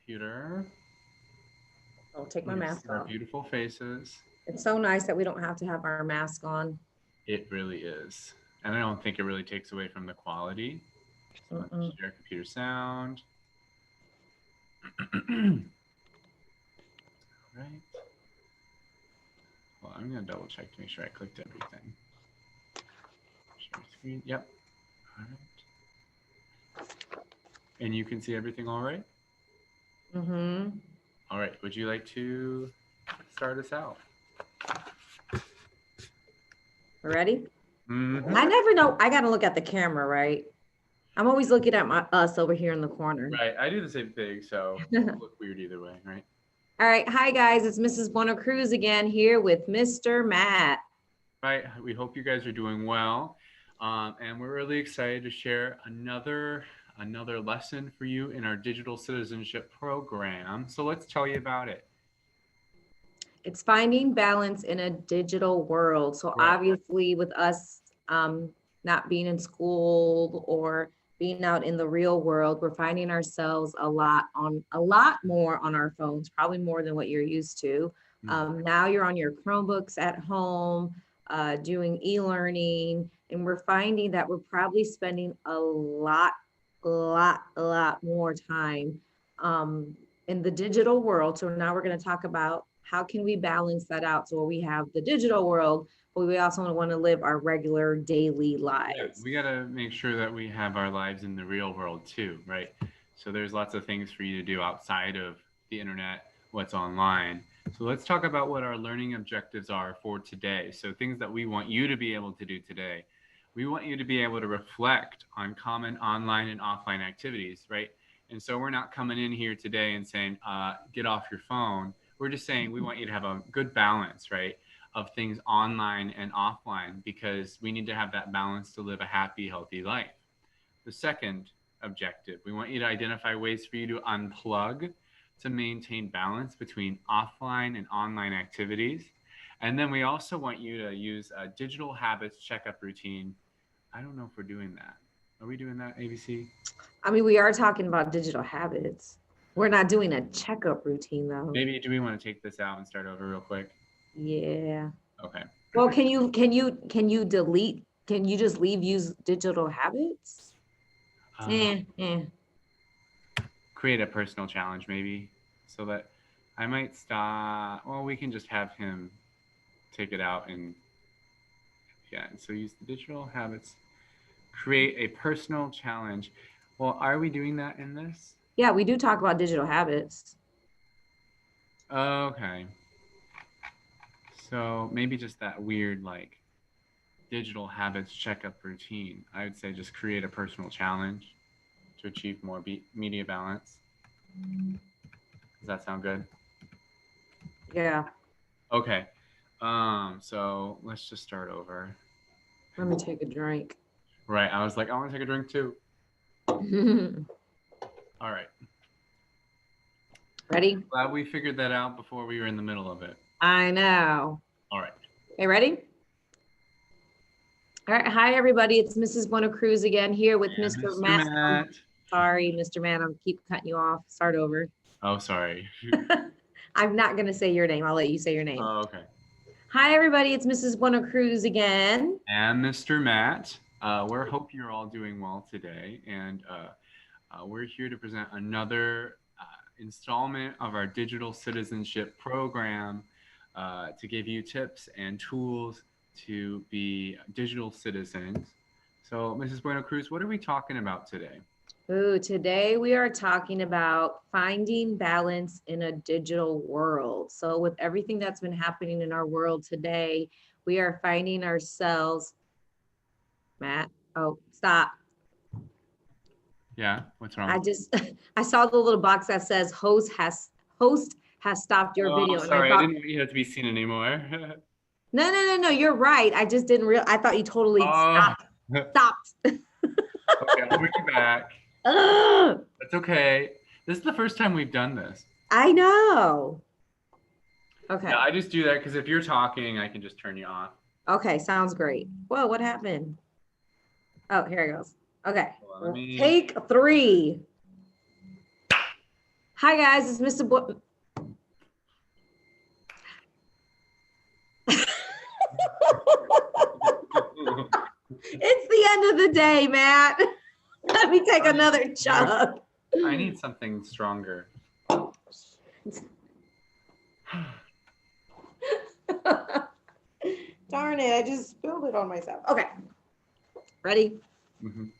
computer. I'll take my You can mask see our off. beautiful faces. It's so nice that we don't have to have our mask on. It really is. And I don't think it really takes away from the quality. So let's Mm-mm. share computer sound. Right. Well, I'm going to double check to make sure I clicked everything. Share screen. Yep. All right. And you can see everything all right? Mm-hmm. All right. Would you like to start us out? Ready? Mm-hmm. I never know. I got to look at the camera, right? I'm always looking at us over here in the corner. Right. I do the same thing, so it won't look weird either way, right? All right. Hi, guys. It's Mrs. Buena Cruz again here with Mr. Matt. Right. We hope you guys are doing well. And we're really excited to share another lesson for you in our digital citizenship program. So let's tell you about it. It's finding balance in a digital world. So Right. obviously with us not being in school or being out in the real world, we're finding ourselves a lot more on our phones, probably more than what you're used to. Now you're on your Chromebooks at home, doing e-learning, and we're finding that we're probably spending a lot more time in the digital world. So now we're going to talk about how can we balance that out so we have the digital world, but we also want to live our regular daily lives. Yeah, we got to make sure that we have our lives in the real world too, right? So there's lots of things for you to do outside of the internet, what's online. So let's talk about what our learning objectives are for today. So things that we want you to be able to do today. We want you to be able to reflect on common online and offline activities, right? And so we're not coming in here today and saying, get off your phone. We're just saying we want you to have a good balance, right? Of things online and offline because we need to have that balance to live a happy, healthy life. The second objective, we want you to identify ways for you to unplug to maintain balance between offline and online activities. And then we also want you to use a digital habits checkup routine. I don't know if we're doing that. Are we doing that, ABC? I mean, we are talking about digital habits. We're not doing a checkup routine though. Maybe do we want to take this out and start over real quick? Yeah. Okay. Well, can you delete? Can you just use digital habits? Create a personal challenge maybe so that I might stop. Well, we can just have him take it out and yeah. So use the digital habits. Create a personal challenge. Well, are we doing that in this? Yeah, we do talk about digital habits. Okay. So maybe just that weird like digital habits checkup routine. I would say just create a personal challenge to achieve more media balance. Does that sound good? Yeah. Okay. So let's just start over. Let me take a drink. Right. I was like, I want to take a drink too. All right. Ready? Glad we figured that out before we were in the middle of it. I know. All right. Okay, ready? All right. Hi, everybody. It's Mrs. Buena Cruz again here with Mr. Matt. Sorry, Mr. Matt. I'm keep cutting you off. Start over. Oh, sorry. I'm not going to say your name. I'll let you say your name. Oh, okay. Hi, everybody. It's Mrs. Buena Cruz again. And Mr. Matt. We hope you're all doing well today. And we're here to present another installment of our digital citizenship program to give you tips and tools to be digital citizens. So, Mrs. Buena Cruz, what are we talking about today? Ooh, today we are talking about finding balance in a digital world. So with everything that's been happening in our world today, we are finding ourselves, Matt, oh, stop. Yeah, what's wrong? I saw the little box that says host has stopped your video. Sorry, I didn't want you to be seen anymore. No, you're right. I just didn't I thought you totally stopped. Okay, I'll bring you back. That's okay. This is the first time we've done this. I know. Okay. Yeah, I just do that because if you're talking, I can just turn you off. Okay, sounds great. Whoa, what happened? Oh, here it goes. Okay. Take 3. Hi guys, it's Mr. Boy. It's the end of the day, Matt. Let me take another chug. I need something stronger. Darn it, I just spilled it on myself. Okay, ready? Mhm.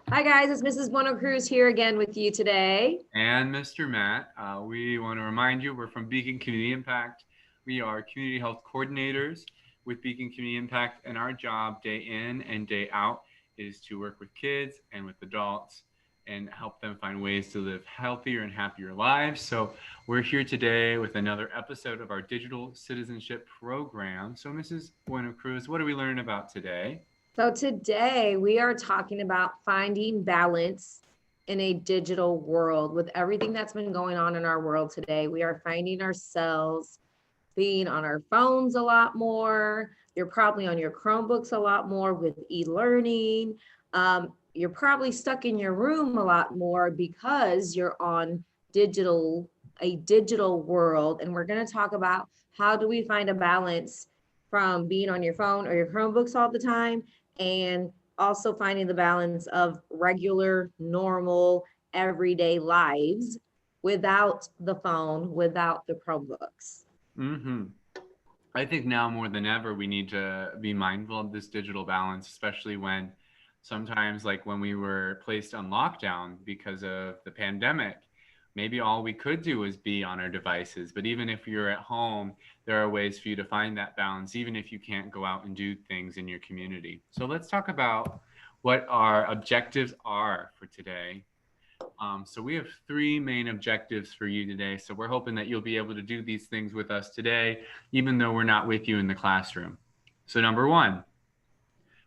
Hi guys, it's Mrs. Bueno Cruz here again with you today. And Mr. Matt, we want to remind you we're from Beacon Community Impact. We are community health coordinators with Beacon Community Impact, and our job day in and day out is to work with kids and with adults and help them find ways to live healthier and happier lives. So we're here today with another episode of our digital citizenship program. So Mrs. Bueno Cruz, what are we learning about today? So today we are talking about finding balance in a digital world. With everything that's been going on in our world today, we are finding ourselves being on our phones a lot more. You're probably on your Chromebooks a lot more with e-learning. You're probably stuck in your room a lot more because you're on a digital world. And we're going to talk about how do we find a balance from being on your phone or your Chromebooks all the time, and also finding the balance of regular, normal, everyday lives without the phone, without the Chromebooks. Mm-hmm. I think now more than ever, we need to be mindful of this digital balance, especially when sometimes, like when we were placed on lockdown because of the pandemic, maybe all we could do was be on our devices. But even if you're at home, there are ways for you to find that balance, even if you can't go out and do things in your community. So let's talk about what our objectives are for today. So we have 3 main objectives for you today. So we're hoping that you'll be able to do these things with us today, even though we're not with you in the classroom. So number 1,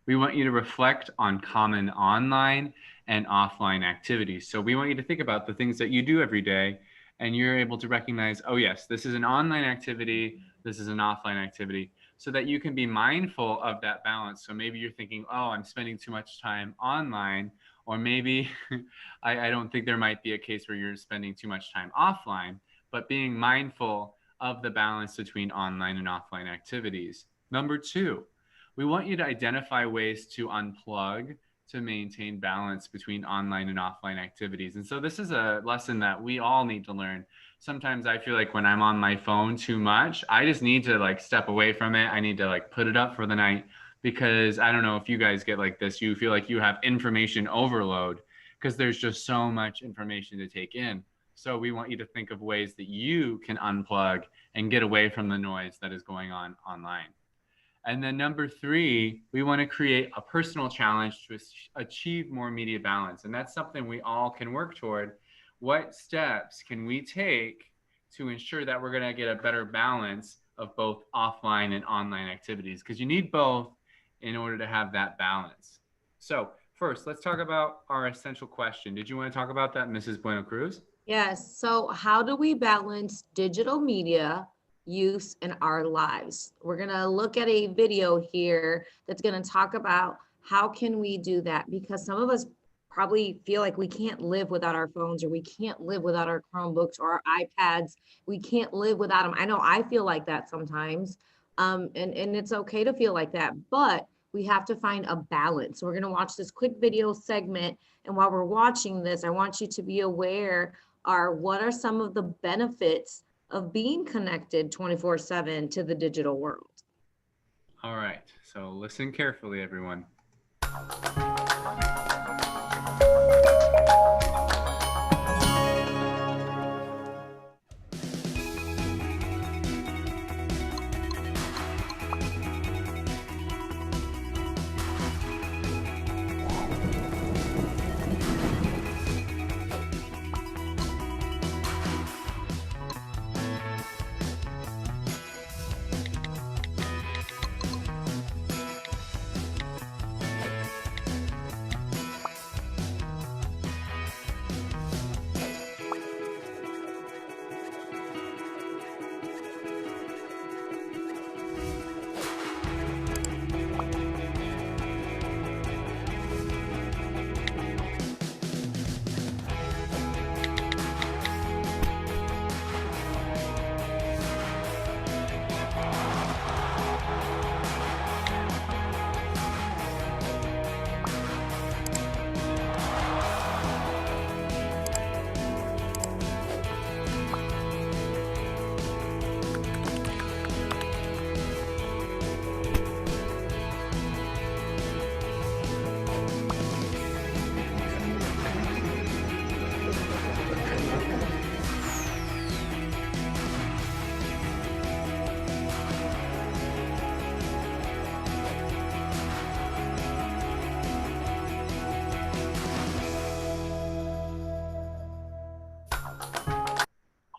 we want you to reflect on common online and offline activities. So we want you to think about the things that you do every day, and you're able to recognize, oh yes, this is an online activity, this is an offline activity, so that you can be mindful of that balance. So maybe you're thinking, oh, I'm spending too much time online, or maybe I don't think there might be a case where you're spending too much time offline, but being mindful of the balance between online and offline activities. Number 2, we want you to identify ways to unplug to maintain balance between online and offline activities. And so this is a lesson that we all need to learn. Sometimes I feel like when I'm on my phone too much, I just need to like step away from it. I need to like put it up for the night, because I don't know if you guys get like this. You feel like you have information overload because there's just so much information to take in. So we want you to think of ways that you can unplug and get away from the noise that is going on online. And then number 3, we want to create a personal challenge to achieve more media balance. And that's something we all can work toward. What steps can we take to ensure that we're going to get a better balance of both offline and online activities? Because you need both in order to have that balance. So first, let's talk about our essential question. Did you want to talk about that, Mrs. Bueno Cruz? Yes. So how do we balance digital media use in our lives? We're going to look at a video here that's going to talk about how can we do that, because some of us probably feel like we can't live without our phones, or we can't live without our Chromebooks or our iPads. We can't live without them. I know I feel like that sometimes. And it's okay to feel like that, but we have to find a balance. So we're going to watch this quick video segment. And while we're watching this, I want you to be aware what are some of the benefits of being connected 24/7 to the digital world. All right, so listen carefully, everyone.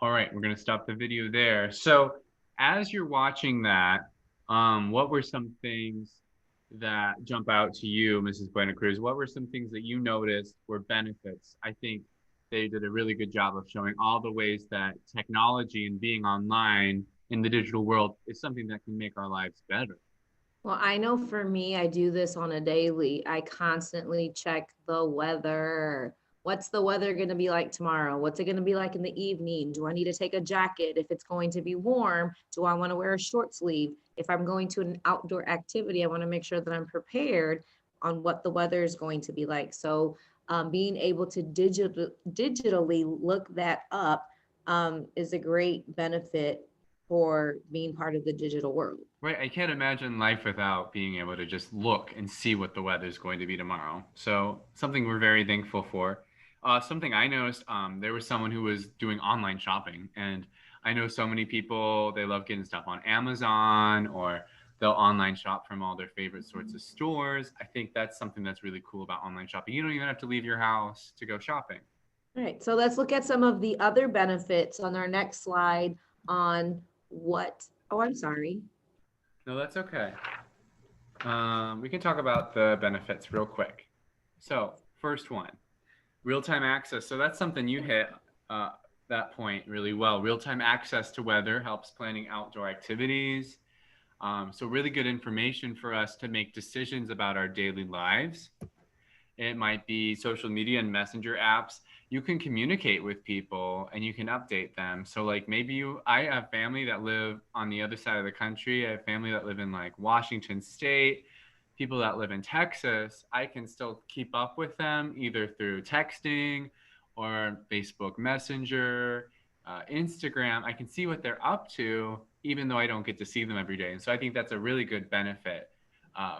All right, we're going to stop the video there. So as you're watching that, what were some things that jump out to you, Mrs. Buena Cruz? What were some things that you noticed were benefits? I think they did a really good job of showing all the ways that technology and being online in the digital world is something that can make our lives better. Well, I know for me, I do this on a daily. I constantly check the weather. What's the weather going to be like tomorrow? What's it going to be like in the evening? Do I need to take a jacket? If it's going to be warm, do I want to wear a short sleeve? If I'm going to an outdoor activity, I want to make sure that I'm prepared on what the weather is going to be like. So being able to digitally look that up is a great benefit for being part of the digital world. Right. I can't imagine life without being able to just look and see what the weather is going to be tomorrow. So something we're very thankful for. Something I noticed, there was someone who was doing online shopping, and I know so many people, they love getting stuff on Amazon, or they'll online shop from all their favorite sorts of stores. I think that's something that's really cool about online shopping. You don't even have to leave your house to go shopping. All right, so let's look at some of the other benefits on our next slide on what, oh, I'm sorry. No, that's okay. We can talk about the benefits real quick. So first one, real-time access. So that's something you hit that point really well. Real-time access to weather helps planning outdoor activities. So really good information for us to make decisions about our daily lives. It might be social media and messenger apps. You can communicate with people and you can update them. So like maybe I have family that live on the other side of the country. I have family that live in like Washington State, people that live in Texas. I can still keep up with them either through texting or Facebook Messenger, Instagram. I can see what they're up to, even though I don't get to see them every day. And so I think that's a really good benefit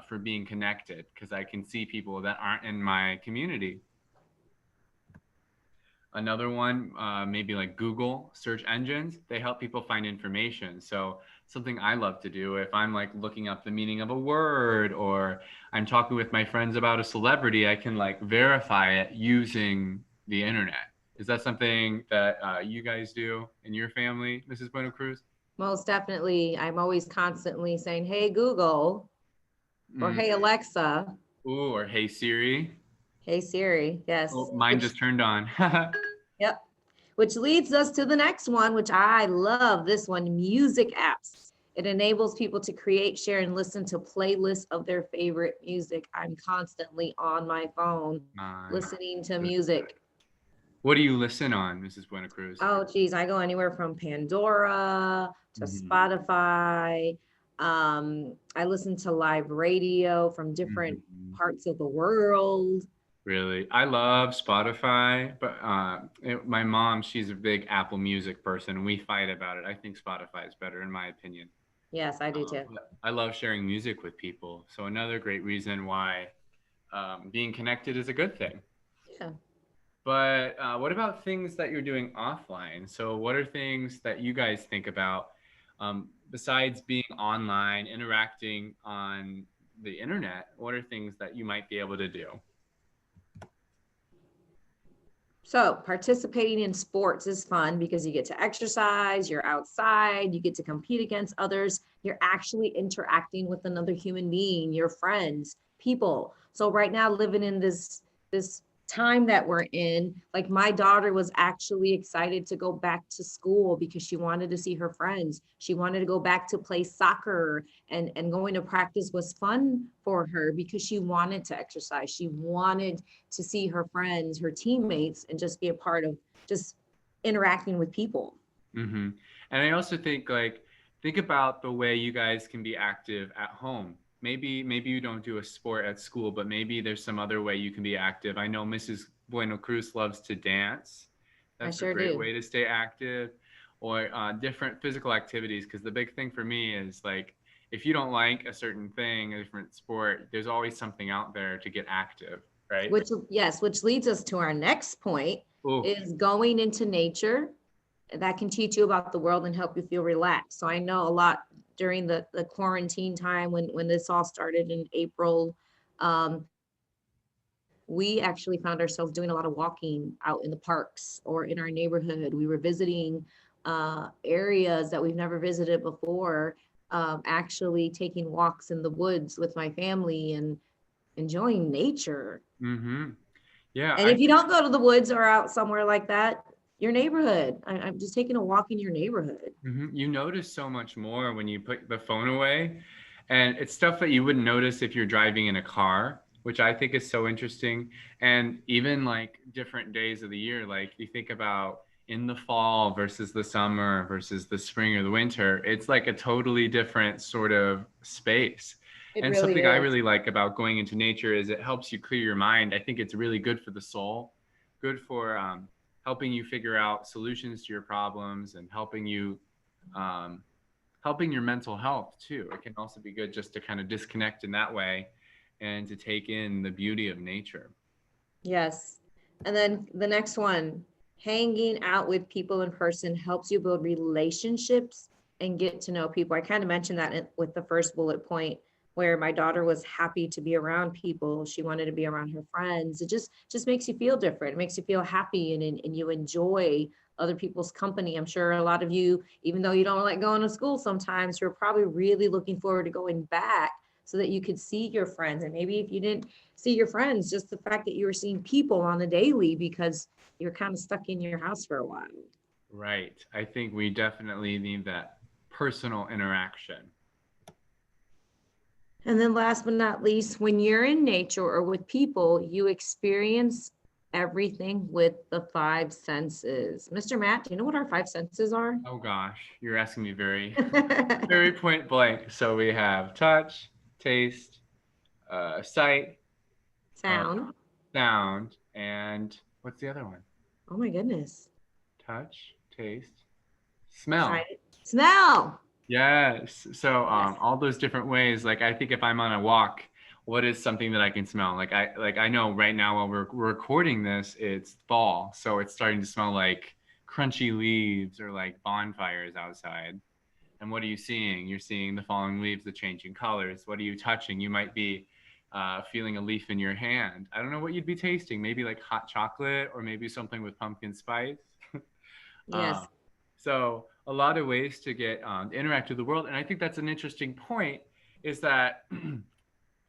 for being connected, because I can see people that aren't in my community. Another one, maybe like Google search engines, they help people find information. So something I love to do, if I'm like looking up the meaning of a word, or I'm talking with my friends about a celebrity, I can like verify it using the internet. Is that something that you guys do in your family, Mrs. Bueno Cruz? Most definitely. I'm always constantly saying, hey, Google, or hey, Alexa. Ooh, or hey Siri. Hey, Siri. Yes. Oh, mine just turned on. Yep. Which leads us to the next one, which I love this one, music apps. It enables people to create, share, and listen to playlists of their favorite music. I'm constantly on my phone listening to music. What do you listen on, Mrs. Buena Cruz? Oh, geez, I go anywhere from Pandora to Spotify. I listen to live radio from different parts of the world. Really? I love Spotify, but my mom, she's a big Apple Music person, and we fight about it. I think Spotify is better, in my opinion. Yes, I do too. I love sharing music with people. So another great reason why being connected is a good thing. Yeah. But what about things that you're doing offline? So what are things that you guys think about besides being online, interacting on the internet? What are things that you might be able to do? So participating in sports is fun because you get to exercise, you're outside, you get to compete against others, you're actually interacting with another human being, your friends, people. So right now, living in this time that we're in, like my daughter was actually excited to go back to school because she wanted to see her friends. She wanted to go back to play soccer, and going to practice was fun for her because she wanted to exercise. She wanted to see her friends, her teammates, and just be a part of just interacting with people. And I also think think about the way you guys can be active at home. Maybe you don't do a sport at school, but maybe there's some other way you can be active. I know Mrs. Bueno Cruz loves to dance. That's a great way to stay active, or different physical activities. Because the big thing for me is like, if you don't like a certain thing, a different sport, there's always something out there to get active, right? Which leads us to our next point. Is going into nature. That can teach you about the world and help you feel relaxed. So I know a lot during the quarantine time when this all started in April, we actually found ourselves doing a lot of walking out in the parks or in our neighborhood. We were visiting areas that we've never visited before, actually taking walks in the woods with my family and enjoying nature. Mm-hmm. Yeah, And if you don't go to the woods or out somewhere like that, your neighborhood, I'm just taking a walk in your neighborhood. you notice so much more when you put the phone away. And it's stuff that you wouldn't notice if you're driving in a car, which I think is so interesting. And even like different days of the year, like you think about in the fall versus the summer versus the spring or the winter, it's like a totally different sort of space. It And really something I is. really like about going into nature is it helps you clear your mind. I think it's really good for the soul, good for helping you figure out solutions to your problems and um, helping your mental health too. It can also be good just to kind of disconnect in that way and to take in the beauty of nature. Yes. And then the next one, hanging out with people in person helps you build relationships and get to know people. I kind of mentioned that with the first bullet point, where my daughter was happy to be around people. She wanted to be around her friends. It just makes you feel different. It makes you feel happy, and you enjoy other people's company. I'm sure a lot of you, even though you don't like going to school sometimes, you're probably really looking forward to going back so that you could see your friends. And maybe if you didn't see your friends, just the fact that you were seeing people on a daily because you're kind of stuck in your house for a while. Right. I think we definitely need that personal interaction. And then last but not least, when you're in nature or with people, you experience everything with the five senses. Mr. Matt, do you know what our five senses are? Oh gosh, you're asking me very, very point blank. So we have touch, taste, sight, uh, Sound. sound, and what's the other one? Oh my goodness. Touch, taste, smell. Sight. Smell. Yes. So Yes. all those different ways. Like I think if I'm on a walk, what is something that I can smell? Like I know right now while we're recording this, it's fall, so it's starting to smell like crunchy leaves or like bonfires outside. And what are you seeing? You're seeing the falling leaves, the changing colors. What are you touching? You might be feeling a leaf in your hand. I don't know what you'd be tasting. Maybe like hot chocolate or maybe something with pumpkin spice. Uh, Yes. so a lot of ways to get interact with the world, and I think that's an interesting point. Is that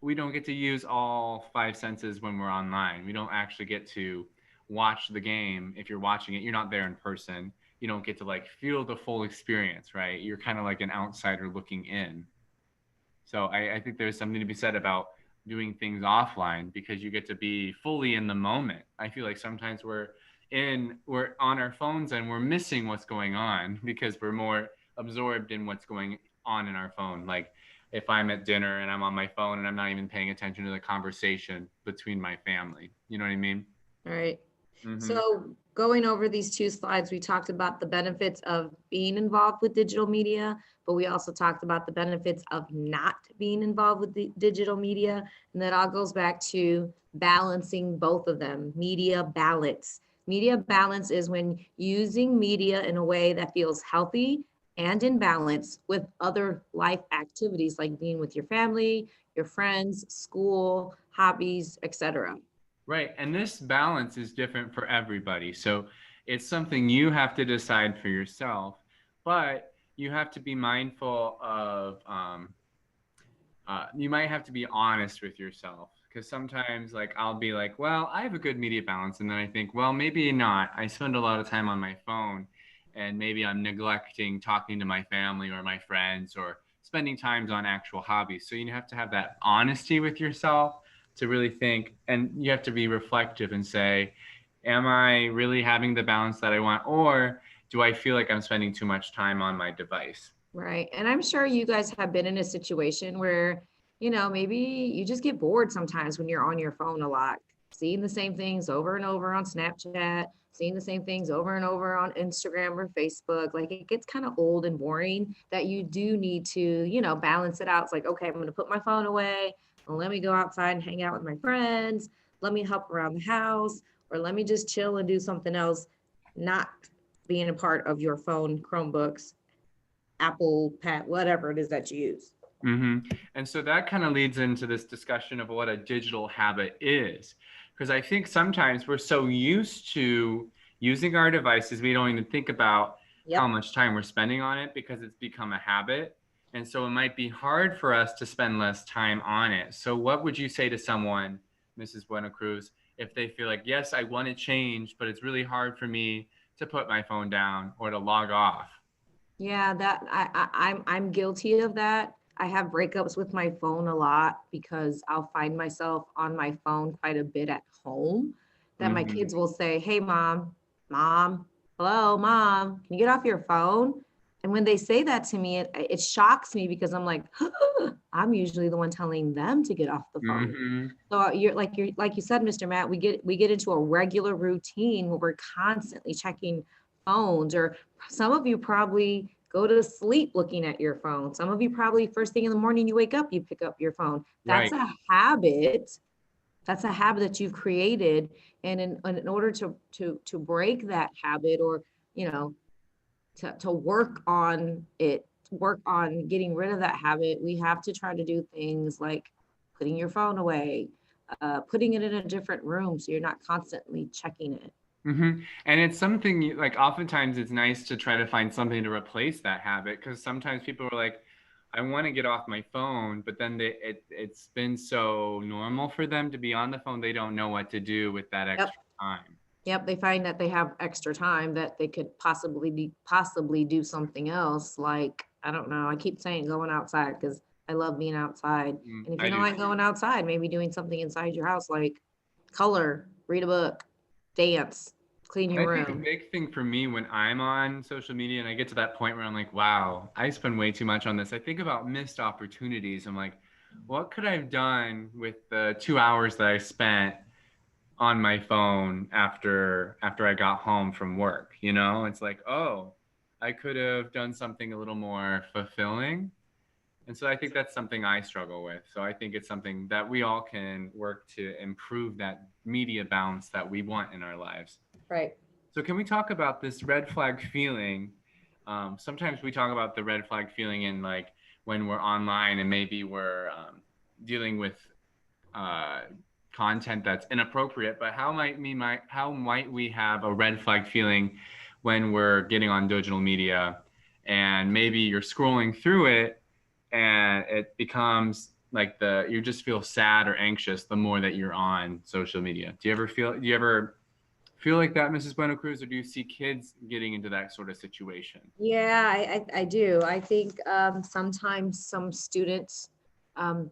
we don't get to use all five senses when we're online. We don't actually get to watch the game. If you're watching it, you're not there in person. You don't get to like feel the full experience, right? You're kind of like an outsider looking in. So I think there's something to be said about doing things offline because you get to be fully in the moment. I feel like sometimes we're on our phones and we're missing what's going on because we're more absorbed in what's going on in our phone. Like if I'm at dinner and I'm on my phone and I'm not even paying attention to the conversation between my family. You know what I mean? All right. Mm-hmm. So going over these two slides, we talked about the benefits of being involved with digital media, but we also talked about the benefits of not being involved with the digital media. And that all goes back to balancing both of them, media balance. Media balance is when using media in a way that feels healthy and in balance with other life activities like being with your family, your friends, school, hobbies, etc. Right. And this balance is different for everybody. So it's something you have to decide for yourself, but you have to be mindful of, you might have to be honest with yourself because sometimes, like, I'll be like, well, I have a good media balance. And then I think, well, maybe not. I spend a lot of time on my phone and maybe I'm neglecting talking to my family or my friends or spending times on actual hobbies. So you have to have that honesty with yourself to really think, and you have to be reflective and say, am I really having the balance that I want? Or do I feel like I'm spending too much time on my device? Right. And I'm sure you guys have been in a situation where, maybe you just get bored sometimes when you're on your phone a lot, seeing the same things over and over on Snapchat, seeing the same things over and over on Instagram or Facebook. Like it gets kind of old and boring that you do need to, balance it out. It's like, okay, I'm going to put my phone away. And let me go outside and hang out with my friends. Let me help around the house, or let me just chill and do something else, not being a part of your phone, Chromebooks, Apple, Pat, whatever it is that you use. And so that kind of leads into this discussion of what a digital habit is. Because I think sometimes we're so used to using our devices, we don't even think about how Yep. much time we're spending on it because it's become a habit. And so it might be hard for us to spend less time on it. So what would you say to someone, Mrs. Buena Cruz, if they feel like, yes, I want to change, but it's really hard for me to put my phone down or to log off? Yeah, that I'm guilty of that. I have breakups with my phone a lot because I'll find myself on my phone quite a bit at home that my Mm-hmm. kids will say, "Hey mom, hello, mom, can you get off your phone?" And when they say that to me, it shocks me because I'm like, I'm usually the one telling them to get off the phone. Mm-hmm. So you're like you said, Mr. Matt, we get into a regular routine where we're constantly checking phones, or some of you probably go to sleep looking at your phone. Some of you probably first thing in the morning you wake up, you pick up your phone. Right. That's a habit. That's a habit that you've created. And in order to break that habit, or you know, to work on it, work on getting rid of that habit, we have to try to do things like putting your phone away, putting it in a different room so you're not constantly checking it. And it's something like oftentimes it's nice to try to find something to replace that habit because sometimes people are like, I want to get off my phone, but then it's been so normal for them to be on the phone, they don't know what to do with that Yep. extra time. Yep, they find that they have extra time that they could possibly do something else. Like, I don't know, I keep saying going outside because I love being outside. And if you I don't do like too. going outside, maybe doing something inside your house like color, read a book, dance, clean And your I think a room. big thing for me when I'm on social media and I get to that point where I'm like, wow, I spend way too much on this. I think about missed opportunities. I'm like, what could I have done with the 2 hours that I spent on my phone after I got home from work, you know? It's like, oh, I could have done something a little more fulfilling. And so I think that's something I struggle with. So I think it's something that we all can work to improve that media balance that we want in our lives. Right. So can we talk about this red flag feeling? Sometimes we talk about the red flag feeling in like when we're online and maybe we're dealing with uh, content that's inappropriate. But how might we have a red flag feeling when we're getting on digital media and maybe you're scrolling through it and it becomes like the you just feel sad or anxious the more that you're on social media. Do you ever feel like that, Mrs. Bueno Cruz, or do you see kids getting into that sort of situation? Yeah, I do. I think sometimes some students,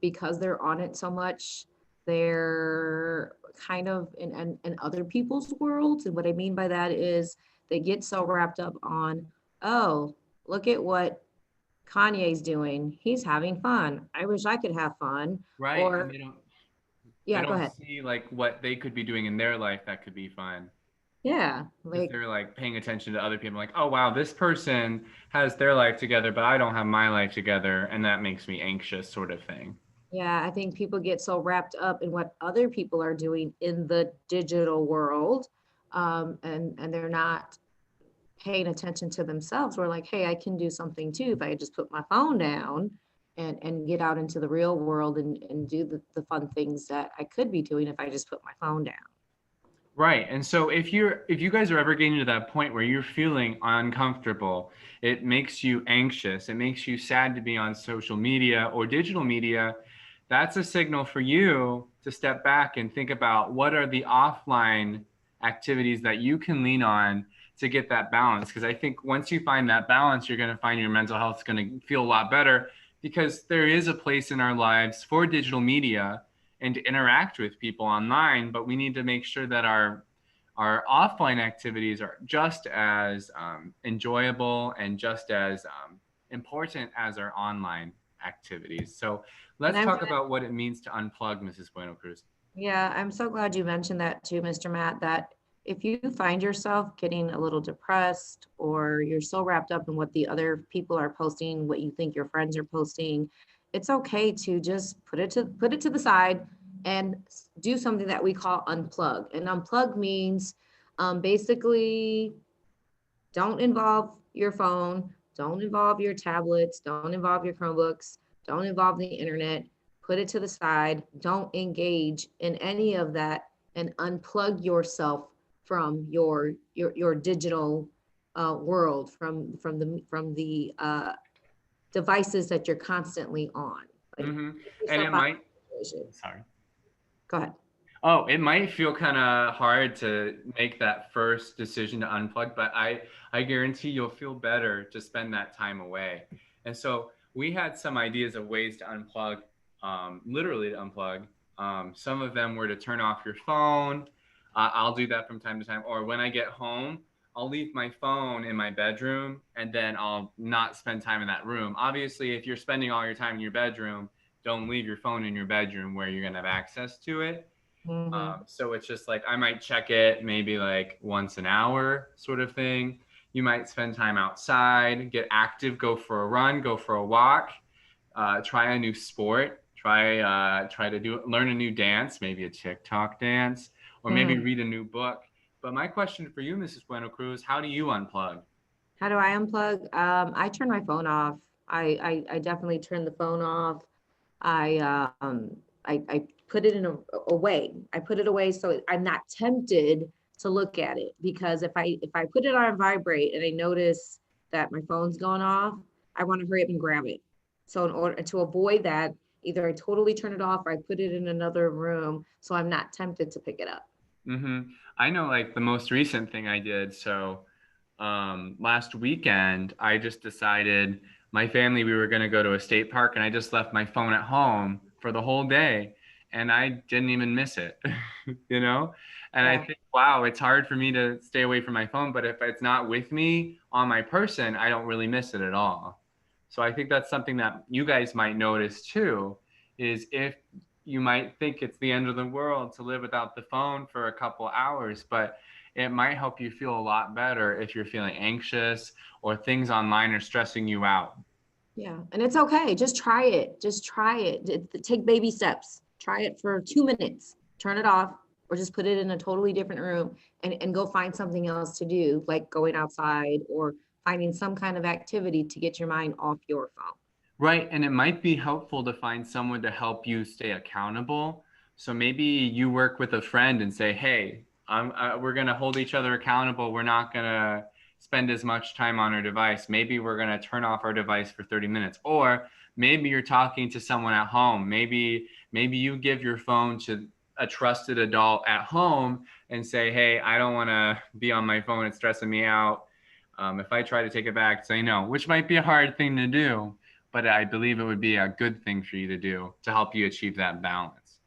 because they're on it so much, they're kind of in other people's worlds. And what I mean by that is they get so wrapped up on, oh, look at what Kanye's doing. He's having fun. I wish I could have fun. Right. And Or, they yeah, go don't ahead. see like what they could be doing in their life that could be fun. Yeah, Because like, they're like paying attention to other people, like, oh wow, this person has their life together, but I don't have my life together, and that makes me anxious, sort of thing. yeah, I think people get so wrapped up in what other people are doing in the digital world, and they're not paying attention to themselves. We're like, hey, I can do something too if I just put my phone down and get out into the real world and do the fun things that I could be doing if I just put my phone down. Right. And so if you guys are ever getting to that point where you're feeling uncomfortable, it makes you anxious, it makes you sad to be on social media or digital media, that's a signal for you to step back and think about what are the offline activities that you can lean on to get that balance. Because I think once you find that balance, you're going to find your mental health is going to feel a lot better because there is a place in our lives for digital media and to interact with people online, but we need to make sure that our offline activities are just as enjoyable and just as important as our online activities. So And let's I'm talk about what it means to unplug, Mrs. Bueno Cruz. Yeah, I'm so glad you mentioned that too, Mr. Matt, that if you find yourself getting a little depressed or you're so wrapped up in what the other people are posting, what you think your friends are posting, it's okay to just put it to the side and do something that we call unplug. And unplug means basically don't involve your phone, don't involve your tablets, don't involve your Chromebooks, don't involve the internet, put it to the side, don't engage in any of that and unplug yourself from your digital world, from the devices that you're constantly on. Like, Mm-hmm. take And yourself it out might, of the situation. sorry. Go ahead. Oh, it might feel kind of hard to make that first decision to unplug, but I guarantee you'll feel better to spend that time away. And so we had some ideas of ways to unplug, literally to unplug. Some of them were to turn off your phone. I'll do that from time to time. Or when I get home, I'll leave my phone in my bedroom and then I'll not spend time in that room. Obviously, if you're spending all your time in your bedroom, don't leave your phone in your bedroom where you're going to have access to it. Mhm. So it's just like I might check it maybe like once an hour sort of thing. You might spend time outside, get active, go for a run, go for a walk, try a new sport, try to learn a new dance, maybe a TikTok dance, or maybe Mhm. read a new book. But my question for you, Mrs. Bueno Cruz, how do you unplug? How do I unplug? I turn my phone off. I definitely turn the phone off. I put it in away. I put it away so I'm not tempted to look at it, because if I put it on vibrate and I notice that my phone's going off, I want to hurry up and grab it. So in order to avoid that, either I totally turn it off or I put it in another room so I'm not tempted to pick it up. I know like the most recent thing I did. So last weekend, I just decided my family, we were going to go to a state park and I just left my phone at home for the whole day and I didn't even miss it, you know? And I Yeah. think, wow, it's hard for me to stay away from my phone, but if it's not with me on my person, I don't really miss it at all. So I think that's something that you guys might notice too, is if you might think it's the end of the world to live without the phone for a couple hours, but it might help you feel a lot better if you're feeling anxious or things online are stressing you out. Yeah, and it's okay. Just try it. Just try it. Take baby steps. Try it for 2 minutes. Turn it off, or just put it in a totally different room and go find something else to do, like going outside or finding some kind of activity to get your mind off your phone. Right. And it might be helpful to find someone to help you stay accountable. So maybe you work with a friend and say, hey, we're going to hold each other accountable. We're not going to spend as much time on our device. Maybe we're going to turn off our device for 30 minutes. Or maybe you're talking to someone at home. Maybe you give your phone to a trusted adult at home and say, hey, I don't want to be on my phone. It's stressing me out. If I try to take it back, say no, which might be a hard thing to do, but I believe it would be a good thing for you to do to help you achieve that balance.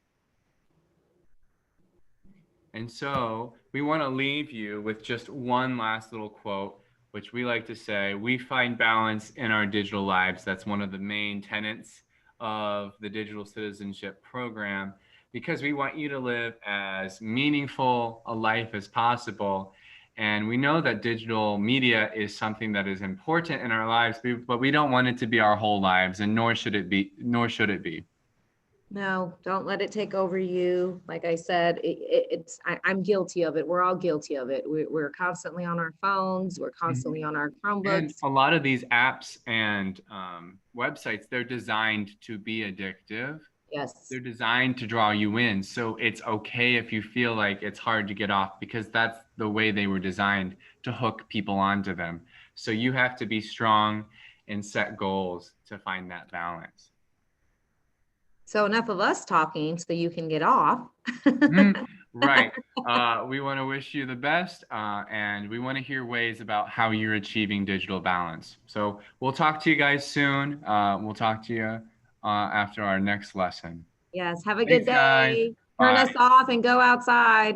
And so we want to leave you with just one last little quote, which we like to say, we find balance in our digital lives. That's one of the main tenets of the Digital Citizenship Program, because we want you to live as meaningful a life as possible. And we know that digital media is something that is important in our lives, but we don't want it to be our whole lives, and nor should it be. No, don't let it take over you. Like I said, I'm guilty of it. We're all guilty of it. We're constantly on our phones. We're Mhm. constantly on our And Chromebooks. a lot of these apps and websites, they're designed to be addictive. Yes. They're designed to draw you in. So it's okay if you feel like it's hard to get off, because that's the way they were designed, to hook people onto them. So you have to be strong and set goals to find that balance. So enough of us talking so you can get off. Mhm. Right. We want to wish you the best, and we want to hear ways about how you're achieving digital balance. So we'll talk to you guys soon. We'll talk to you after our next lesson. Yes, have a good Thanks, guys. day. Turn Bye. us off and go outside.